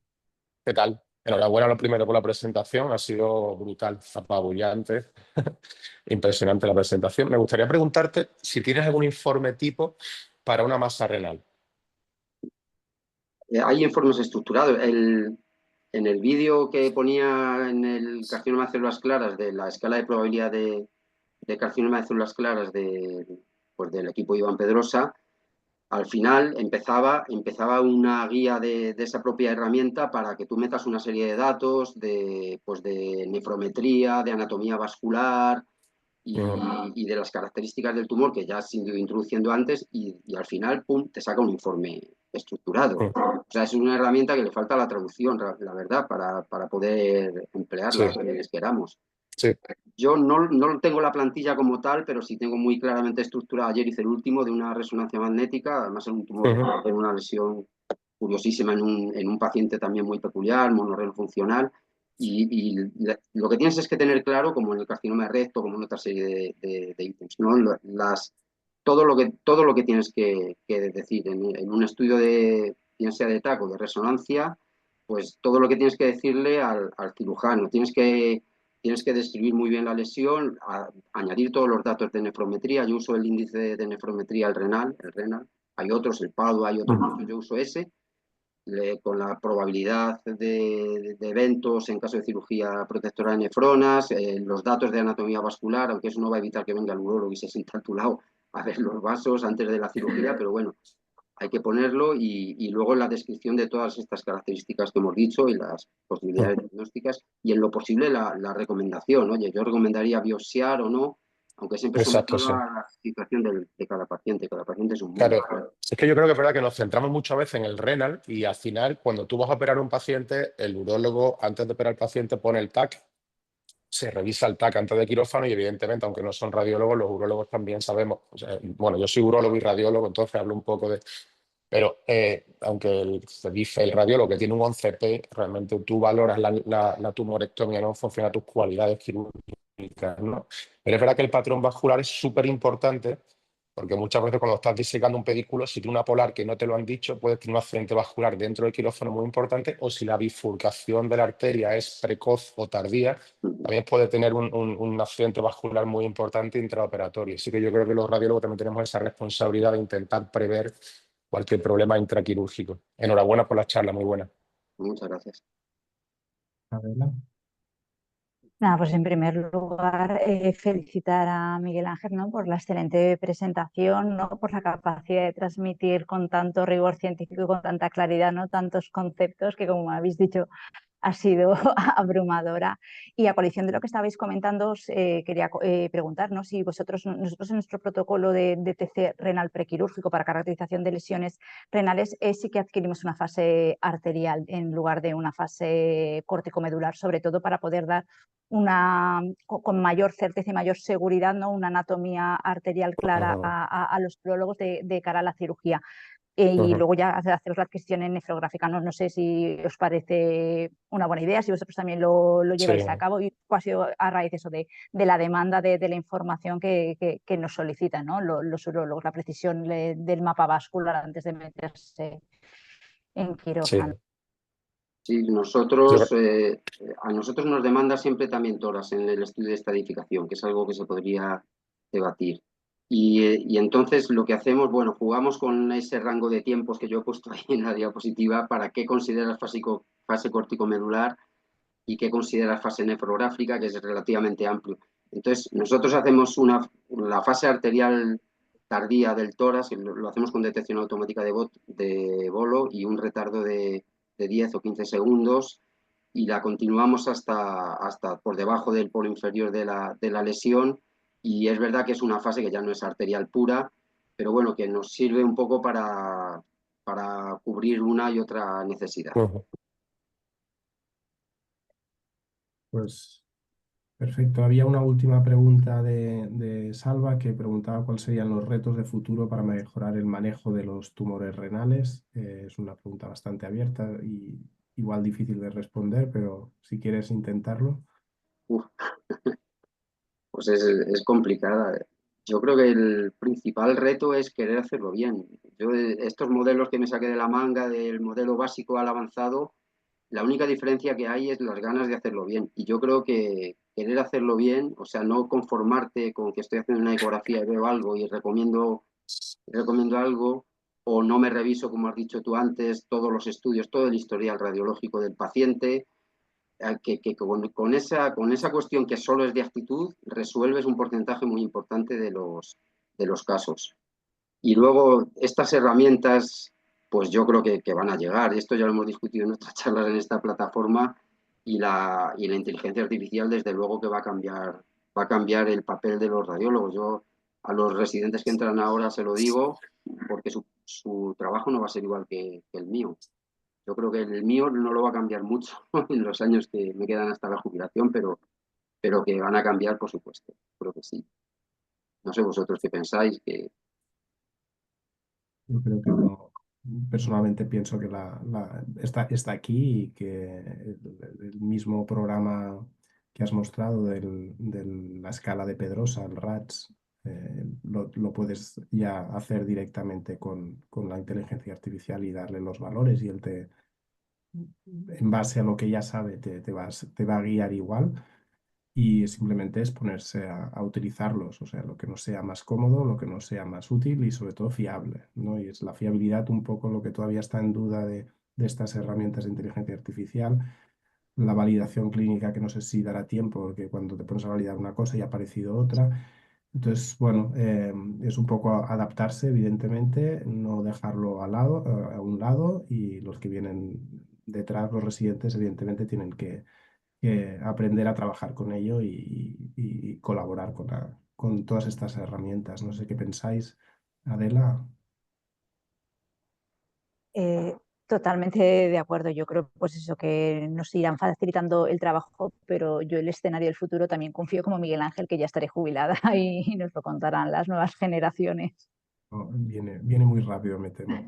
¿Qué tal? Enhorabuena lo primero por la presentación, ha sido brutal, apabullante, impresionante la presentación. Me gustaría preguntarte si tienes algún informe tipo para una masa renal. Hay informes estructurados. En el vídeo que ponía en el carcinoma de células claras de la escala de probabilidad de carcinoma de células claras pues del equipo Iván Pedrosa, al final empezaba una guía de esa propia herramienta para que tú metas una serie de datos pues de nefrometría, de anatomía vascular Ujú. y de las características del tumor que ya has ido introduciendo antes y al final, pum, te saca un informe estructurado. Ujú. O sea, es una herramienta que le falta la traducción, la verdad, para poder emplearla Sí, si les queramos. sí. Yo no tengo la plantilla como tal, pero sí tengo muy claramente estructurada. Ayer hice el último de una resonancia magnética, además en un tumor, Ujú. en una lesión curiosísima en un paciente también muy peculiar, monorrenal funcional. Lo que tienes es que tener claro, como en el carcinoma de recto, como en otra serie de ítems, ¿no? Todo lo que tienes que decir en un estudio bien sea de TAC o de resonancia, pues todo lo que tienes que decirle al cirujano. Tienes que describir muy bien la lesión, añadir todos los datos de nefrometría. Yo uso el índice de nefrometría, el renal. Hay otros, el PADO, hay otros, yo uso ese, con la probabilidad de eventos en caso de cirugía protectora de nefronas, los datos de anatomía vascular, aunque eso no va a evitar que venga el urólogo y se sienta a tu lado a ver los vasos antes de la cirugía, pero bueno, hay que ponerlo y luego la descripción de todas estas características que hemos dicho y las posibilidades diagnósticas y en lo posible la recomendación. Oye, yo recomendaría biopsiar o no, aunque siempre Exacto, sometido sí. a la situación de cada paciente. Cada paciente es un mundo. Claro, es que yo creo que es verdad que nos centramos muchas veces en el renal y al final, cuando tú vas a operar a un paciente, el urólogo, antes de operar al paciente, pone el TAC, se revisa el TAC antes de quirófano y evidentemente, aunque no son radiólogos, los urólogos también sabemos, o sea, bueno, yo soy urólogo y radiólogo, entonces hablo un poco de... Pero aunque se dice el radiólogo que tiene un 11P, realmente tú valoras la tumorectomía, no en función a tus cualidades quirúrgicas, ¿no? Pero es verdad que el patrón vascular es súper importante porque muchas veces cuando estás disecando un pedículo, si tiene una polar que no te lo han dicho, puede tener un accidente vascular dentro del quirófano muy importante, o si la bifurcación de la arteria es precoz o tardía, también puede tener un accidente vascular muy importante intraoperatorio. Así que yo creo que los radiólogos también tenemos esa responsabilidad de intentar prever cualquier problema intraquirúrgico. Enhorabuena por la charla, muy buena. Muchas gracias. Adela. Nada, pues en primer lugar, felicitar a Miguel Ángel, ¿no?, por la excelente presentación, ¿no?, por la capacidad de transmitir con tanto rigor científico y con tanta claridad, ¿no?, tantos conceptos que, como habéis dicho, ha sido abrumadora. Y a colación de lo que estabais comentando, os quería preguntar, ¿no?, si nosotros en nuestro protocolo de TC renal prequirúrgico para caracterización de lesiones renales sí que adquirimos una fase arterial en lugar de una fase corticomedular, sobre todo para poder dar con mayor certeza y mayor seguridad, ¿no?, una anatomía arterial clara Ujú, a los urólogos de cara a la cirugía. Y ujú. luego ya haceros la adquisición en nefrográfica. No sé si os parece una buena idea, si vosotros también lo Sí, lleváis a cabo, y ha sido a raíz eso de la demanda de la información que nos solicitan, ¿no?, los urólogos, la precisión del mapa vascular antes de meterse en quirófano. sí. Sí, Yo a nosotros nos demanda siempre también toras en el estudio de estadificación, que es algo que se podría debatir. Y entonces lo que hacemos, bueno, jugamos con ese rango de tiempos que yo he puesto ahí en la diapositiva para qué consideras fase corticomedular y qué consideras fase nefrográfica, que es relativamente amplio. Entonces, nosotros hacemos la fase arterial tardía del tórax, lo hacemos con detección automática de bolo y un retardo de 10 o 15 segundos, y la continuamos hasta por debajo del polo inferior de la lesión. Y es verdad que es una fase que ya no es arterial pura, pero bueno, que nos sirve un poco para cubrir una y otra necesidad. ujú. Pues perfecto. Había una última pregunta de Salva que preguntaba cuáles serían los retos de futuro para mejorar el manejo de los tumores renales. Es una pregunta bastante abierta y igual difícil de responder, pero si quieres intentarlo. Uf, pues es complicada. Yo creo que el principal reto es querer hacerlo bien. Yo, estos modelos que me saqué de la manga, del modelo básico al avanzado, la única diferencia que hay es las ganas de hacerlo bien. Y yo creo que querer hacerlo bien, o sea, no conformarte con que estoy haciendo una ecografía y veo algo y recomiendo algo, o no me reviso, como has dicho tú antes, todos los estudios, todo el historial radiológico del paciente, que con esa cuestión que solo es de actitud, resuelves un porcentaje muy importante de los casos. Y luego estas herramientas, pues yo creo que van a llegar. Esto ya lo hemos discutido en nuestras charlas en esta plataforma, y la inteligencia artificial desde luego que va a cambiar el papel de los radiólogos. Yo a los residentes que entran ahora se lo digo, porque su trabajo no va a ser igual que el mío. Yo creo que el mío no lo va a cambiar mucho en los años que me quedan hasta la jubilación, pero que van a cambiar, por supuesto. Creo que sí. No sé vosotros qué pensáis, que Yo creo que no. Personalmente pienso que está aquí y que el mismo programa que has mostrado de la escala de Pedrosa, el RATS, lo puedes ya hacer directamente con la inteligencia artificial y darle los valores y en base a lo que ya sabe, te va a guiar igual y simplemente es ponerse a utilizarlos, o sea, lo que nos sea más cómodo, lo que nos sea más útil y sobre todo fiable, ¿no? Y es la fiabilidad un poco lo que todavía está en duda de estas herramientas de inteligencia artificial, la validación clínica que no sé si dará tiempo, porque cuando te pones a validar una cosa ya ha aparecido otra. Entonces, bueno, es un poco adaptarse, evidentemente, no dejarlo a un lado y los que vienen detrás, los residentes, evidentemente tienen que aprender a trabajar con ello y colaborar con todas estas herramientas. No sé qué pensáis, Adela. Eh, Totalmente de acuerdo. Yo creo pues eso, que nos irán facilitando el trabajo, pero yo el escenario del futuro también confío como Miguel Ángel, que ya estaré jubilada y nos lo contarán las nuevas generaciones. No, viene muy rápido, me temo.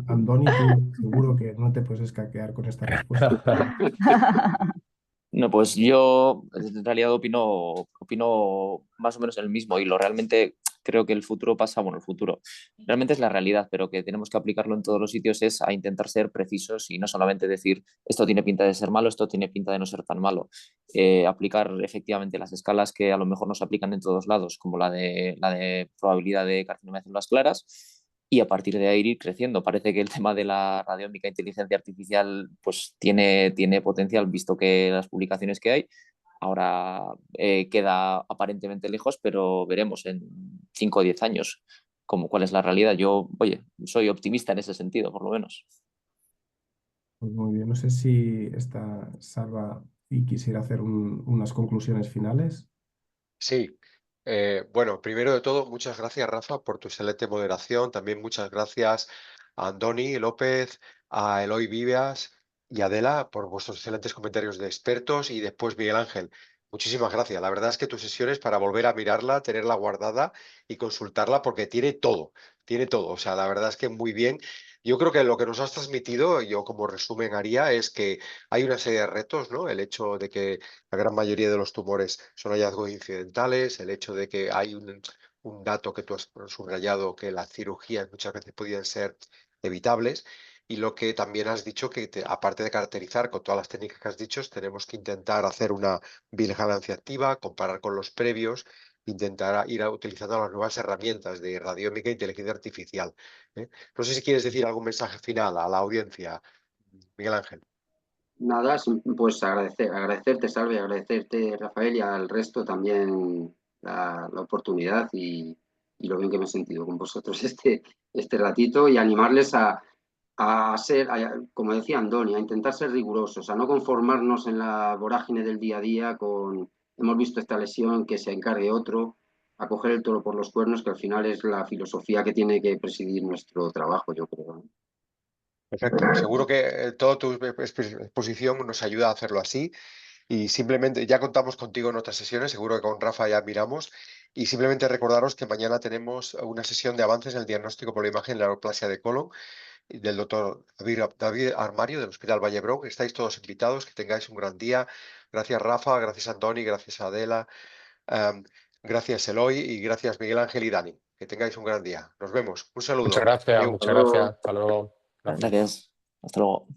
Andoni, tú seguro que no te puedes escaquear con esta respuesta. No, pues yo en realidad opino más o menos el mismo hilo. Realmente creo que el futuro pasa, bueno, el futuro realmente es la realidad, pero que tenemos que aplicarlo en todos los sitios es a intentar ser precisos y no solamente decir esto tiene pinta de ser malo, esto tiene pinta de no ser tan malo. Aplicar efectivamente las escalas que a lo mejor no se aplican en todos lados, como la de probabilidad de carcinoma de células claras, y a partir de ahí ir creciendo. Parece que el tema de la radiómica inteligencia artificial pues tiene potencial, visto que las publicaciones que hay, Ahora queda aparentemente lejos, pero veremos en 5 o 10 años cuál es la realidad. Yo, oye, soy optimista en ese sentido, por lo menos. Pues muy bien, no sé si está Salva y quisiera hacer unas conclusiones finales. Sí, bueno, primero de todo, muchas gracias, Rafa, por tu excelente moderación. También muchas gracias a Andoni López, a Eloy Viveas y a Adela por vuestros excelentes comentarios de expertos. Y después, Miguel Ángel, muchísimas gracias. La verdad es que tu sesión es para volver a mirarla, tenerla guardada y consultarla porque tiene todo, tiene todo. O sea, la verdad es que muy bien. Yo creo que lo que nos has transmitido, yo como resumen haría, es que hay una serie de retos, ¿no? El hecho de que la gran mayoría de los tumores son hallazgos incidentales, el hecho de que hay un dato que tú has subrayado, que las cirugías muchas veces podían ser evitables, y lo que también has dicho, que aparte de caracterizar con todas las técnicas que has dicho, tenemos que intentar hacer una vigilancia activa, comparar con los previos, intentar utilizando las nuevas herramientas de radiomica e inteligencia artificial. ¿Eh? No sé si quieres decir algún mensaje final a la audiencia, Miguel Ángel. Nada, pues agradecerte, Salve, agradecerte, Rafael, y al resto también la oportunidad y lo bien que me he sentido con vosotros este ratito y animarles a ser, como decía Andoni, a intentar ser rigurosos, a no conformarnos en la vorágine del día a día con, hemos visto esta lesión, que se encargue otro, a coger el toro por los cuernos, que al final es la filosofía que tiene que presidir nuestro trabajo, yo creo, ¿no? Perfecto. Seguro que toda tu exposición nos ayuda a hacerlo así y simplemente ya contamos contigo en otras sesiones, seguro que con Rafa ya miramos y simplemente recordaros que mañana tenemos una sesión de avances en el diagnóstico por la imagen de la neoplasia de colon del doctor David Armario del Hospital Vallebrón. Estáis todos invitados, que tengáis un gran día. Gracias Rafa, gracias Antoni, gracias Adela, em, gracias Eloy y gracias Miguel Ángel y Dani. Que tengáis un gran día. Nos vemos. Un Muchas saludo. gracias, Adeu. muchas gracias. Hasta luego. Gracias. Gracias. Hasta luego.